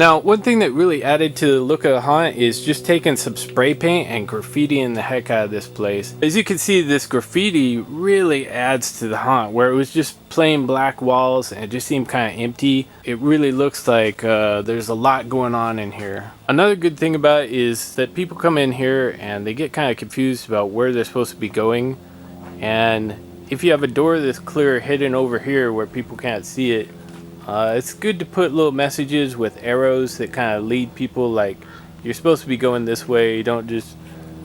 Now, one thing that really added to the look of the haunt is just taking some spray paint and graffitiing the heck out of this place. As you can see, this graffiti really adds to the haunt, where it was just plain black walls and it just seemed kind of empty. It really looks like there's a lot going on in here. Another good thing about it is that people come in here and they get kind of confused about where they're supposed to be going. And if you have a door that's clear hidden over here where people can't see it, it's good to put little messages with arrows that kind of lead people, like you're supposed to be going this way, you don't just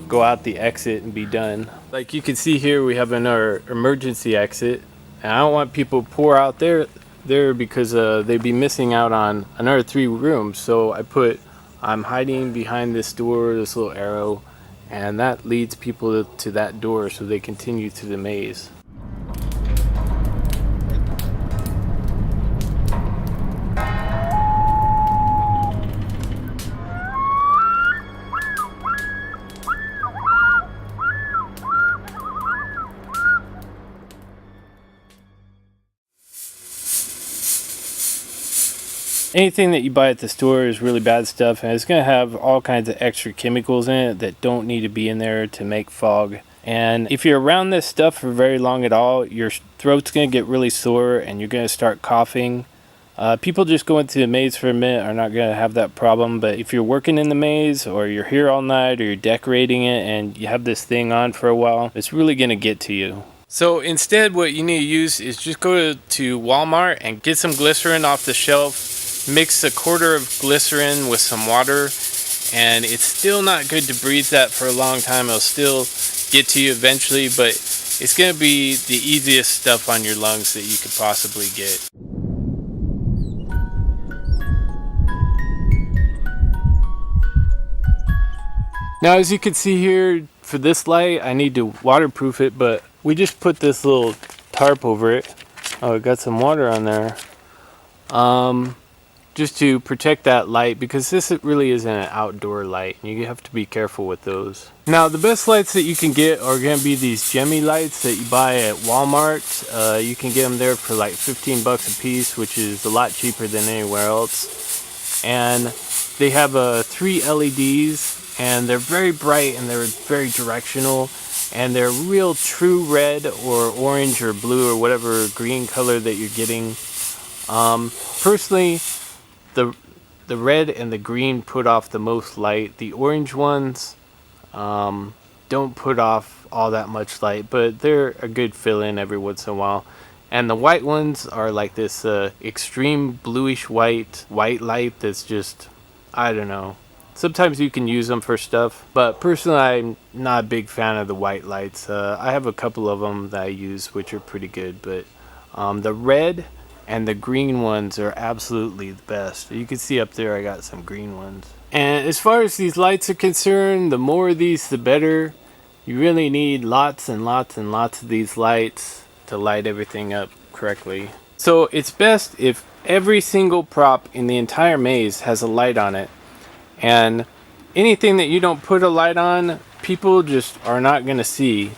go out the exit and be done. Like you can see here, we have another emergency exit, and I don't want people to pour out there because they'd be missing out on another 3 rooms. So I put, I'm hiding behind this door, this little arrow, and that leads people to that door so they continue through the maze. Anything that you buy at the store is really bad stuff, and it's going to have all kinds of extra chemicals in it that don't need to be in there to make fog. And if you're around this stuff for very long at all, your throat's going to get really sore and you're going to start coughing. People just going through the maze for a minute are not going to have that problem, but if you're working in the maze or you're here all night or you're decorating it and you have this thing on for a while, it's really going to get to you. So instead, what you need to use is just go to Walmart and get some glycerin off the shelf. Mix a quarter of glycerin with some water, and it's still not good to breathe that for a long time. It'll still get to you eventually, but it's going to be the easiest stuff on your lungs that you could possibly get. Now, as you can see here, for this light, I need to waterproof it, but we just put this little tarp over it. Oh, it got some water on there. Just to protect that light, because this really isn't an outdoor light. You have to be careful with those. Now, the best lights that you can get are going to be these Gemmy lights that you buy at Walmart. You can get them there for like 15 bucks a piece, which is a lot cheaper than anywhere else. And they have 3 LEDs, and they're very bright and they're very directional, and they're real true red or orange or blue or whatever green color that you're getting. Personally, the red and the green put off the most light. The orange ones don't put off all that much light, but they're a good fill-in every once in a while. And the white ones are like this extreme bluish white light that's just, I don't know. Sometimes you can use them for stuff, but personally I'm not a big fan of the white lights. I have a couple of them that I use which are pretty good, but the red and the green ones are absolutely the best. You can see up there I got some green ones. And as far as these lights are concerned, the more of these the better. You really need lots and lots and lots of these lights to light everything up correctly. So it's best if every single prop in the entire maze has a light on it. And anything that you don't put a light on, people just are not going to see.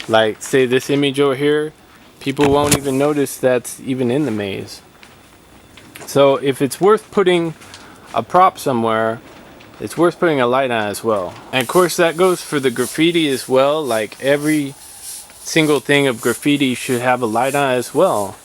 Like, say this image over here, people won't even notice that's even in the maze. So if it's worth putting a prop somewhere, it's worth putting a light on as well. And of course that goes for the graffiti as well. Like every single thing of graffiti should have a light on as well.